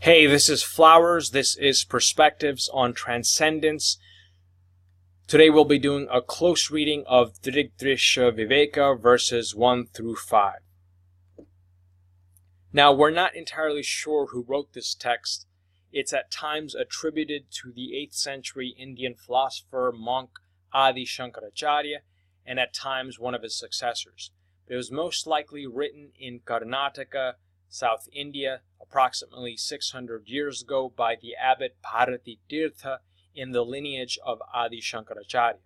Hey, this is Flowers. This is Perspectives on Transcendence. Today we'll be doing a close reading of Dṛg Dṛśya Viveka, verses 1 through 5. Now, we're not entirely sure who wrote this text. It's at times attributed to the 8th century Indian philosopher monk Adi Shankaracharya, and at times one of his successors. It was most likely written in Karnataka, South India, approximately 600 years ago by the abbot Bharati Tirtha in the lineage of Adi Shankaracharya.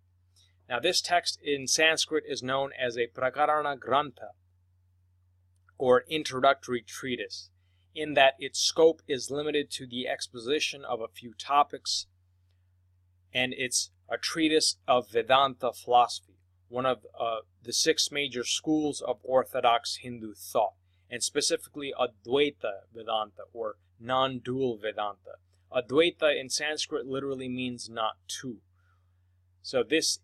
Now, this text in Sanskrit is known as a Prakarana Grantha, or introductory treatise, in that its scope is limited to the exposition of a few topics, and it's a treatise of Vedanta philosophy, one of the 6 major schools of Orthodox Hindu thought, and specifically Advaita Vedanta, or non-dual Vedanta. Advaita in Sanskrit literally means not two. So this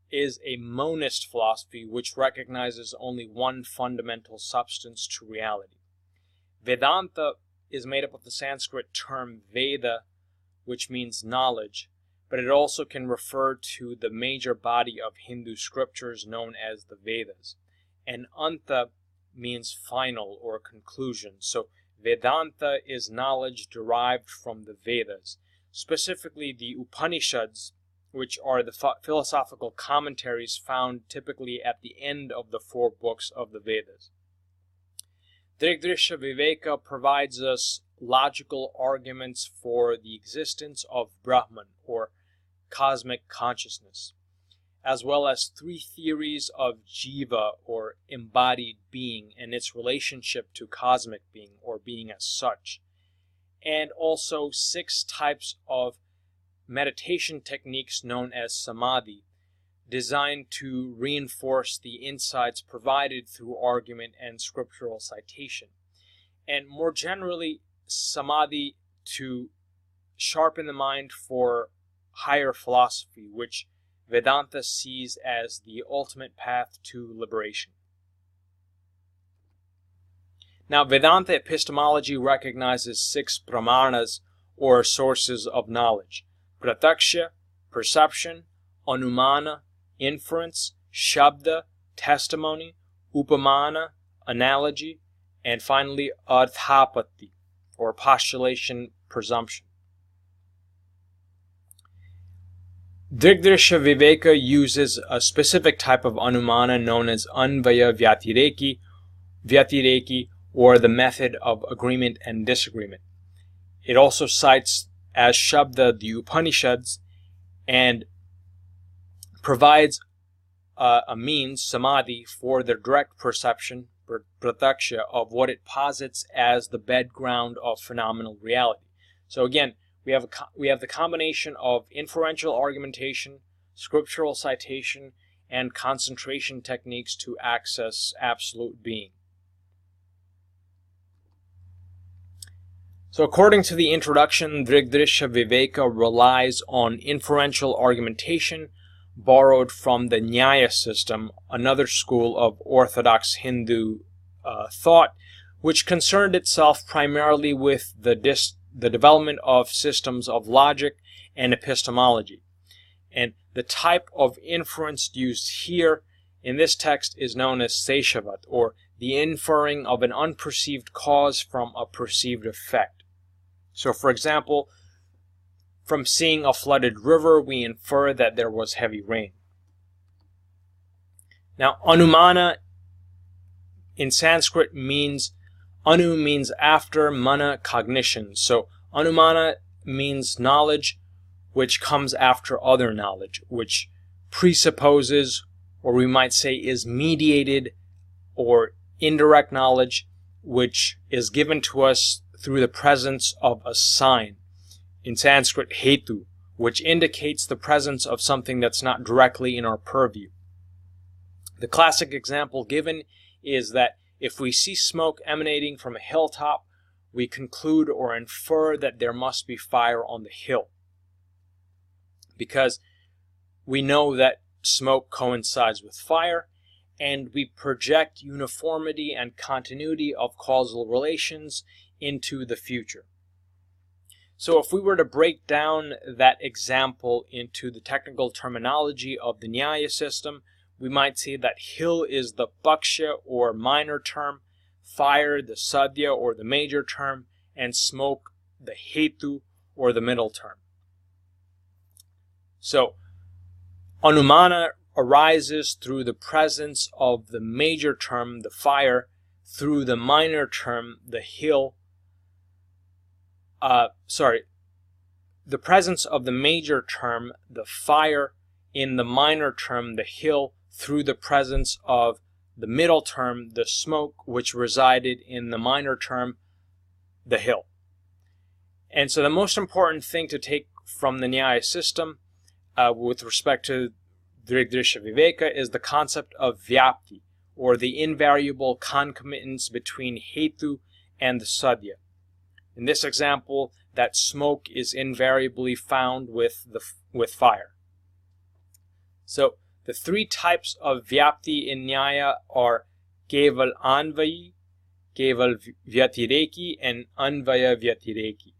is a monist philosophy which recognizes only one fundamental substance to reality. Vedanta is made up of the Sanskrit term Veda, which means knowledge, but it also can refer to the major body of Hindu scriptures known as the Vedas. And Anta means final or conclusion. So Vedanta is knowledge derived from the Vedas, specifically the Upanishads, which are the philosophical commentaries found typically at the end of the 4 books of the Vedas. Dṛg Dṛśya Viveka provides us logical arguments for the existence of Brahman, or cosmic consciousness, as well as 3 theories of jiva, or embodied being, and its relationship to cosmic being, or being as such, and also 6 types of meditation techniques known as samadhi, designed to reinforce the insights provided through argument and scriptural citation, and more generally samadhi to sharpen the mind for higher philosophy, which Vedanta sees as the ultimate path to liberation. Now, Vedanta epistemology recognizes 6 pramanas, or sources of knowledge: pratyaksha, perception; anumana, inference; shabda, testimony; upamana, analogy; and finally arthapatti, or postulation, presumption. Dṛg Dṛśya Viveka uses a specific type of anumana known as anvaya vyatireki, or the method of agreement and disagreement. It also cites as shabda the Upanishads and provides a means, samadhi, for the direct perception, pratyaksha, of what it posits as the bedground of phenomenal reality. So again, we have the combination of inferential argumentation, scriptural citation, and concentration techniques to access absolute being. So according to the introduction, Dṛg Dṛśya Viveka relies on inferential argumentation borrowed from the Nyāya System, another school of Orthodox Hindu thought, which concerned itself primarily with the development of systems of logic and epistemology. And the type of inference used here in this text is known as seshavat, or the inferring of an unperceived cause from a perceived effect. So, for example, from seeing a flooded river, we infer that there was heavy rain. Now, anumana in Sanskrit means anu means after, mana cognition. So anumana means knowledge which comes after other knowledge, which presupposes, or we might say is mediated, or indirect knowledge, which is given to us through the presence of a sign, in Sanskrit hetu, which indicates the presence of something that's not directly in our purview. The classic example given is that if we see smoke emanating from a hilltop, we conclude or infer that there must be fire on the hill, because we know that smoke coincides with fire, and we project uniformity and continuity of causal relations into the future. So if we were to break down that example into the technical terminology of the Nyāya system, we might say that hill is the pakṣya or minor term, fire the sadhya or the major term, and smoke the hetu or the middle term. So anumana arises through the presence of the major term, the fire, through the minor term, the hill. The presence of the major term, the fire, in the minor term, the hill, through the presence of the middle term, the smoke, which resided in the minor term, the hill. And so the most important thing to take from the Nyāya system with respect to Dṛg Dṛśya Viveka is the concept of vyapti, or the invariable concomitance between hetu and the sadhya. In this example, that smoke is invariably found with fire. So the three types of vyapti in Nyāya are keval anvayi, keval vyatireki, and anvaya vyatireki.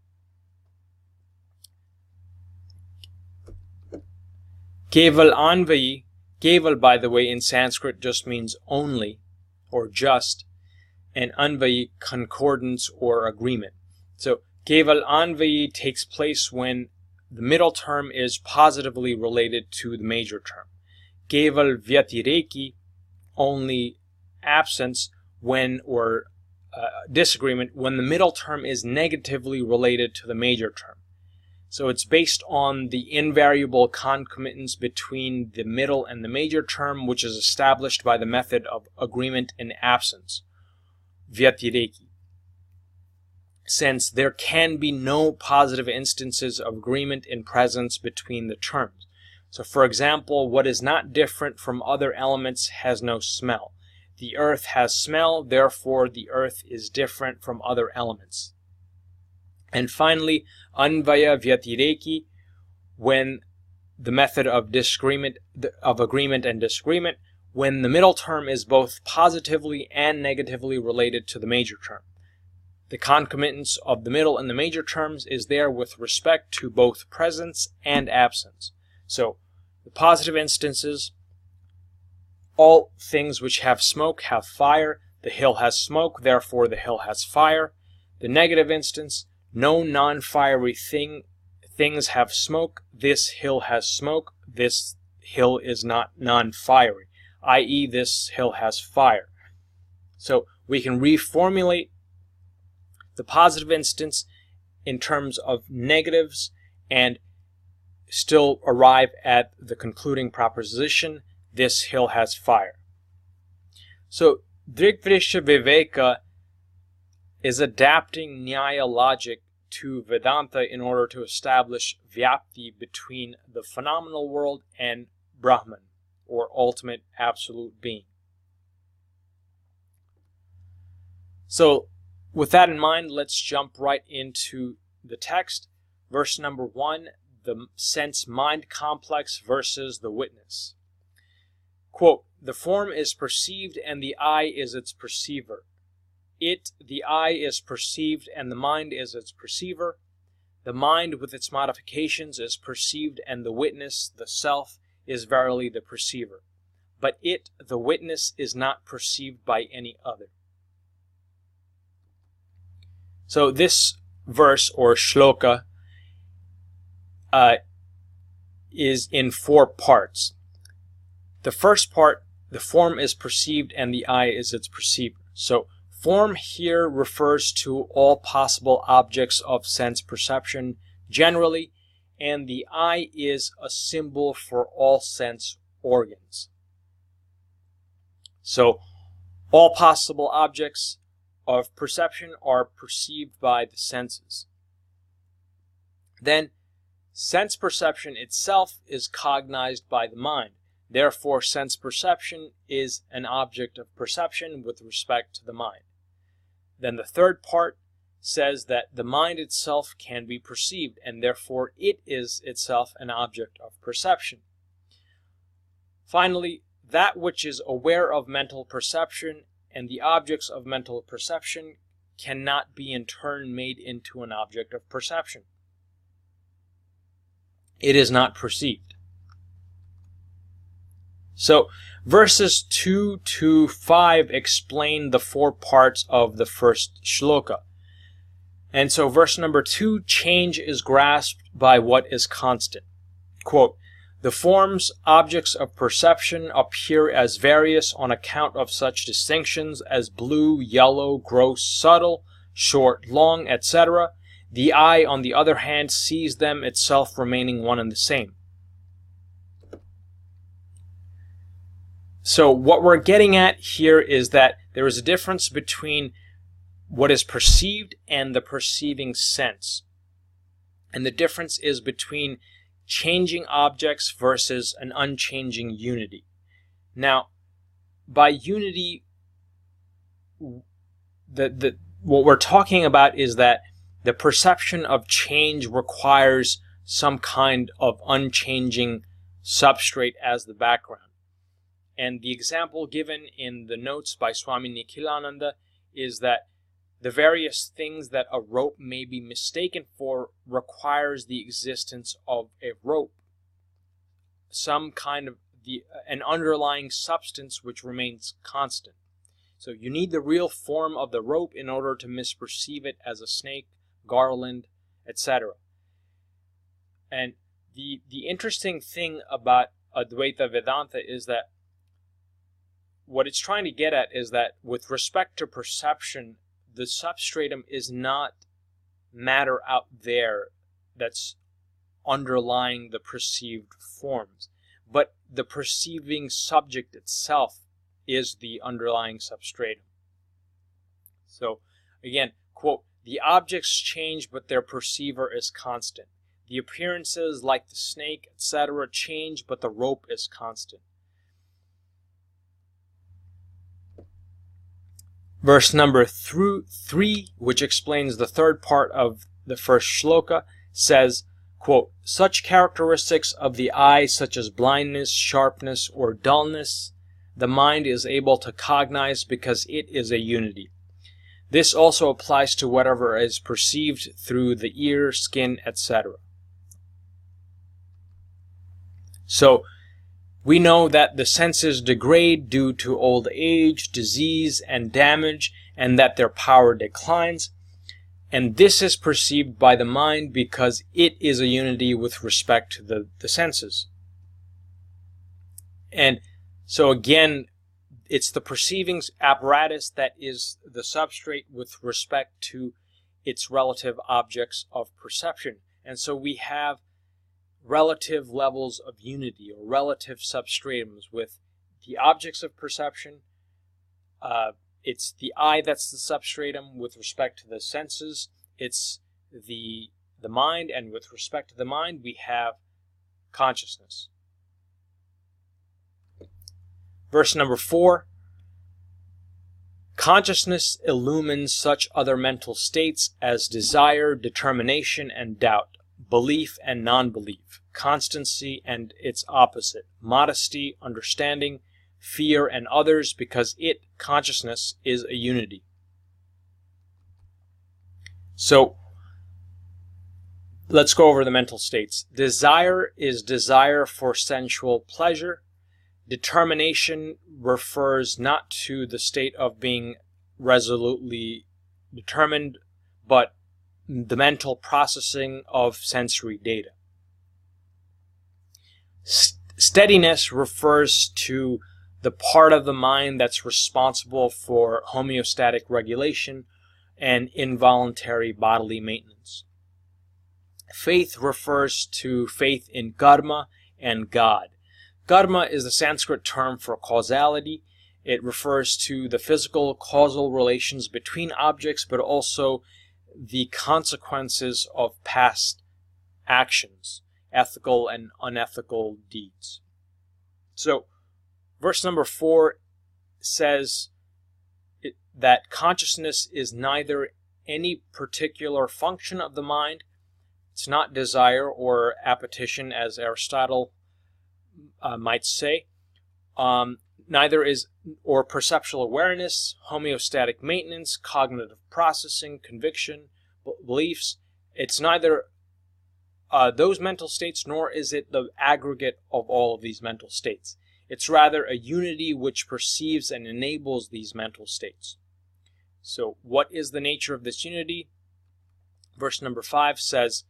Keval anvayi, keval, by the way, in Sanskrit just means only or just, and anvayi, concordance or agreement. So keval anvayi takes place when the middle term is positively related to the major term. Keval vyatireki, only absence, when, or disagreement, when the middle term is negatively related to the major term. So it's based on the invariable concomitance between the middle and the major term, which is established by the method of agreement in absence, vyatireki. Since there can be no positive instances of agreement in presence between the terms. So for example, what is not different from other elements has no smell. The earth has smell, therefore the earth is different from other elements. And finally, anvaya vyatireki, when the method of agreement and disagreement, when the middle term is both positively and negatively related to the major term. The concomitance of the middle and the major terms is there with respect to both presence and absence. So the positive instances, all things which have smoke have fire. The hill has smoke, therefore the hill has fire. The negative instance, no non-fiery things have smoke. This hill has smoke. This hill is not non-fiery, i.e. this hill has fire. So we can reformulate the positive instance in terms of negatives and still arrive at the concluding proposition, this hill has fire. So Dṛg Dṛśya Viveka is adapting Nyāya logic to Vedanta in order to establish vyapti between the phenomenal world and Brahman, or ultimate absolute being. So with that in mind, let's jump right into the text. Verse number 1, the sense-mind complex versus the witness. Quote, the form is perceived and the I is its perceiver. It, the I, is perceived and the mind is its perceiver. The mind with its modifications is perceived and the witness, the self, is verily the perceiver. But it, the witness, is not perceived by any other. So this verse, or shloka, is in 4 parts. The first part, the form is perceived and the I is its perceiver. So form here refers to all possible objects of sense perception generally, and the I is a symbol for all sense organs. So all possible objects of perception are perceived by the senses. Then sense perception itself is cognized by the mind. Therefore, sense perception is an object of perception with respect to the mind. Then the third part says that the mind itself can be perceived, and therefore it is itself an object of perception. Finally, that which is aware of mental perception and the objects of mental perception cannot be in turn made into an object of perception. it is not perceived. So verses 2 to 5 explain the 4 parts of the first shloka. And so verse number 2, change is grasped by what is constant. Quote, the forms, objects of perception appear as various on account of such distinctions as blue, yellow, gross, subtle, short, long, etc. The eye, on the other hand, sees them itself remaining one and the same. So what we're getting at here is that there is a difference between what is perceived and the perceiving sense. And the difference is between changing objects versus an unchanging unity. Now, by unity, what we're talking about is that the perception of change requires some kind of unchanging substrate as the background. And the example given in the notes by Swami Nikhilananda is that the various things that a rope may be mistaken for requires the existence of a rope, some kind of an underlying substance which remains constant. So you need the real form of the rope in order to misperceive it as a snake, garland, etc. And the interesting thing about Advaita Vedanta is that what it's trying to get at is that with respect to perception, the substratum is not matter out there that's underlying the perceived forms, but the perceiving subject itself is the underlying substratum. So again, quote, the objects change, but their perceiver is constant. The appearances, like the snake, etc., change, but the rope is constant. Verse number 3, which explains the 3rd part of the first shloka, says, quote, such characteristics of the eye, such as blindness, sharpness, or dullness, the mind is able to cognize because it is a unity. This also applies to whatever is perceived through the ear, skin, etc. So, we know that the senses degrade due to old age, disease, and damage, and that their power declines. And this is perceived by the mind because it is a unity with respect to the senses. And so again, it's the perceiving apparatus that is the substrate with respect to its relative objects of perception. And so we have relative levels of unity or relative substratums with the objects of perception. It's the eye that's the substratum with respect to the senses. It's the mind, and with respect to the mind, we have consciousness. Verse number 4, consciousness illumines such other mental states as desire, determination, and doubt, belief and non-belief, constancy and its opposite, modesty, understanding, fear, and others, because it, consciousness, is a unity. So, let's go over the mental states. Desire is desire for sensual pleasure. Determination refers not to the state of being resolutely determined, but the mental processing of sensory data. Steadiness refers to the part of the mind that's responsible for homeostatic regulation and involuntary bodily maintenance. Faith refers to faith in karma and God. Karma is the Sanskrit term for causality. It refers to the physical causal relations between objects, but also the consequences of past actions, ethical and unethical deeds. So, verse number 4 says that consciousness is neither any particular function of the mind, it's not desire or appetition, as Aristotle might say, neither is or perceptual awareness, homeostatic maintenance, cognitive processing, conviction, beliefs. It's neither those mental states, nor is it the aggregate of all of these mental states. It's rather a unity which perceives and enables these mental states. So what is the nature of this unity? Verse number 5 says,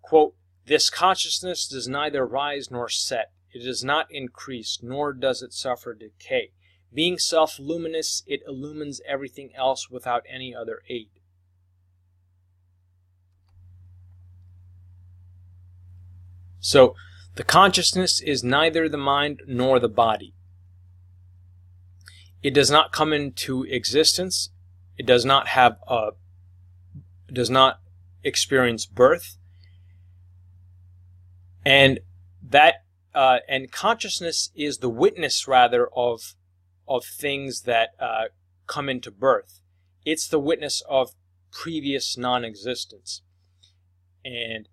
quote, "This consciousness does neither rise nor set. It does not increase, nor does it suffer decay. Being self-luminous, it illumines everything else without any other aid." So, the consciousness is neither the mind nor the body. It does not come into existence. It does not experience birth, and consciousness is the witness rather of things that come into birth. It's the witness of previous non-existence, and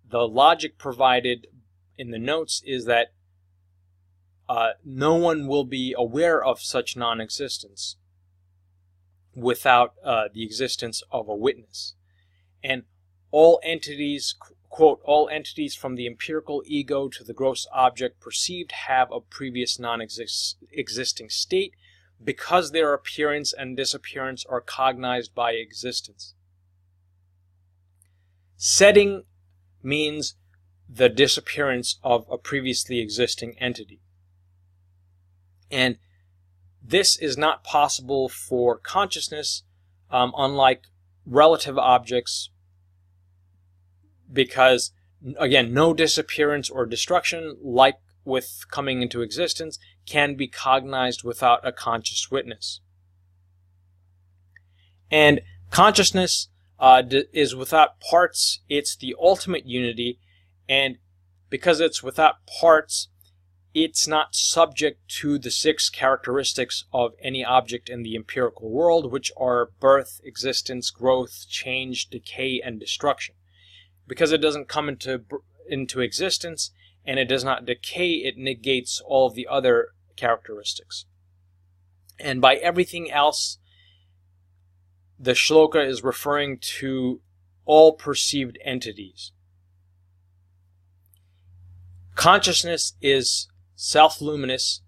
the logic provided in the notes is that no one will be aware of such non-existence without the existence of a witness. And all entities, quote, "all entities from the empirical ego to the gross object perceived have a previous non-existing state because their appearance and disappearance are cognized by existence." Setting means the disappearance of a previously existing entity. And this is not possible for consciousness, unlike relative objects, because, again, no disappearance or destruction, like with coming into existence, can be cognized without a conscious witness. And consciousness is without parts. It's the ultimate unity, and because it's without parts, it's not subject to the 6 characteristics of any object in the empirical world, which are birth, existence, growth, change, decay, and destruction. Because it doesn't come into existence and it does not decay, it negates all of the other characteristics. And by everything else, the shloka is referring to all perceived entities. Consciousness is self-luminous.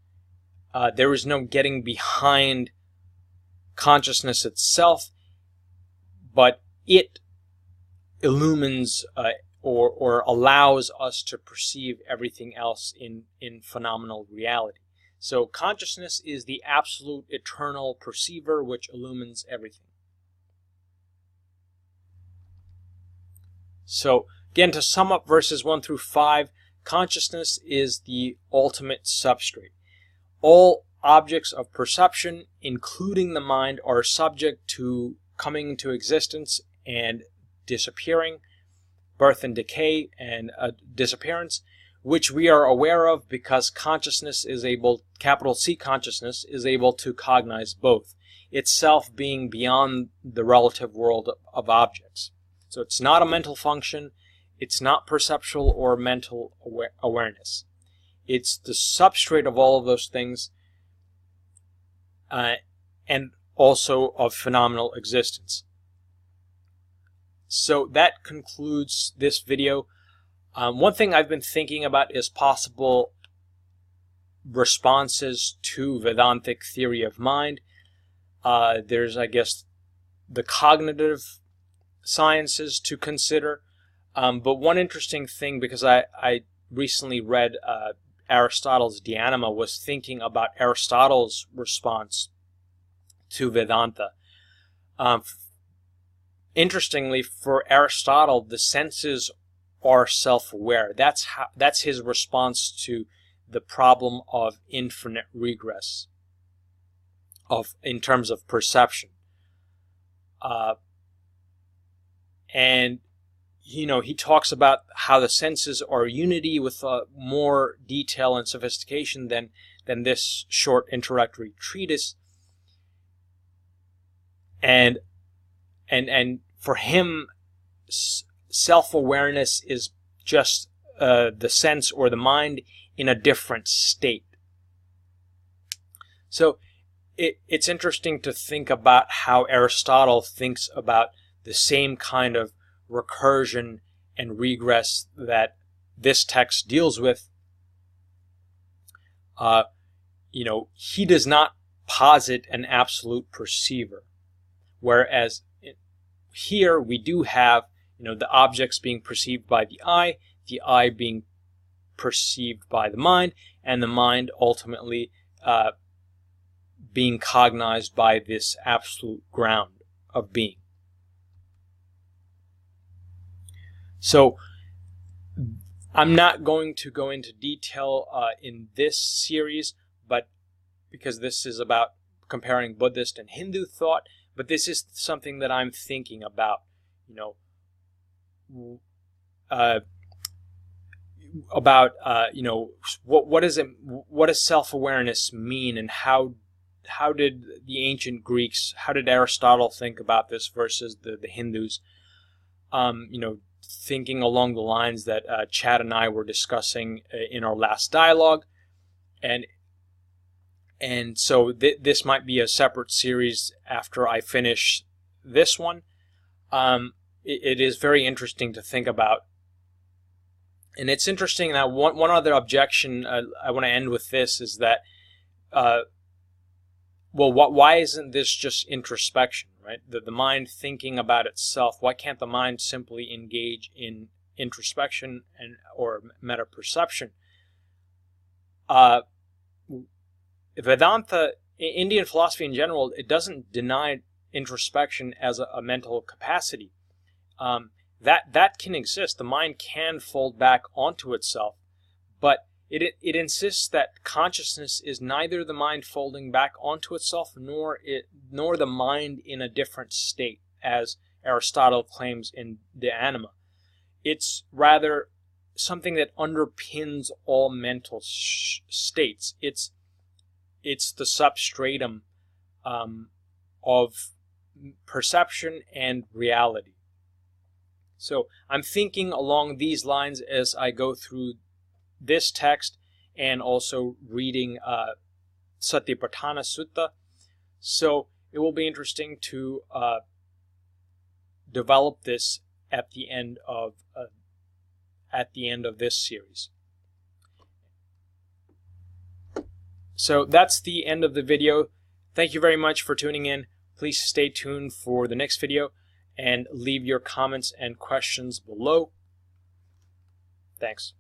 There is no getting behind consciousness itself, but it illumines or allows us to perceive everything else in phenomenal reality. So consciousness is the absolute eternal perceiver which illumines everything. So again, to sum up verses 1 through 5, consciousness is the ultimate substrate. All objects of perception, including the mind, are subject to coming into existence and disappearing, birth and decay and disappearance, which we are aware of because consciousness is able, capital C consciousness, is able to cognize both, itself being beyond the relative world of objects. So it's not a mental function, it's not perceptual or mental awareness. It's the substrate of all of those things, and also of phenomenal existence. So that concludes this video. One thing I've been thinking about is possible responses to Vedantic theory of mind. There's, I guess, the cognitive sciences to consider. But one interesting thing, because I recently read Aristotle's De Anima, was thinking about Aristotle's response to Vedanta. Interestingly, for Aristotle, the senses are self-aware. That's his response to the problem of infinite regress in terms of perception. And he talks about how the senses are unity with more detail and sophistication than this short introductory treatise. And for him, self-awareness is just the sense or the mind in a different state. So it's interesting to think about how Aristotle thinks about the same kind of recursion and regress that this text deals with, he does not posit an absolute perceiver, whereas here we do have the objects being perceived by the eye being perceived by the mind, and the mind ultimately being cognized by this absolute ground of being. So I'm not going to go into detail in this series, but because this is about comparing Buddhist and Hindu thought, but this is something that I'm thinking about, what does self-awareness mean, and how did the ancient Greeks, how did Aristotle think about this versus the Hindus? Thinking along the lines that Chad and I were discussing in our last dialogue, and so this might be a separate series after I finish this one. It is very interesting to think about. And it's interesting that one other objection I want to end with this is that, why isn't this just introspection, right? The mind thinking about itself. Why can't the mind simply engage in introspection or meta-perception? Vedanta, Indian philosophy in general, it doesn't deny introspection as a mental capacity. That can exist. The mind can fold back onto itself, but it insists that consciousness is neither the mind folding back onto itself nor the mind in a different state, as Aristotle claims in the Anima. It's rather something that underpins all mental states. It's the substratum of perception and reality. So I'm thinking along these lines as I go through this text and also reading Satipatthana Sutta. So it will be interesting to develop this at the end of this series. So that's the end of the video. Thank you very much for tuning in. Please stay tuned for the next video and leave your comments and questions below. Thanks.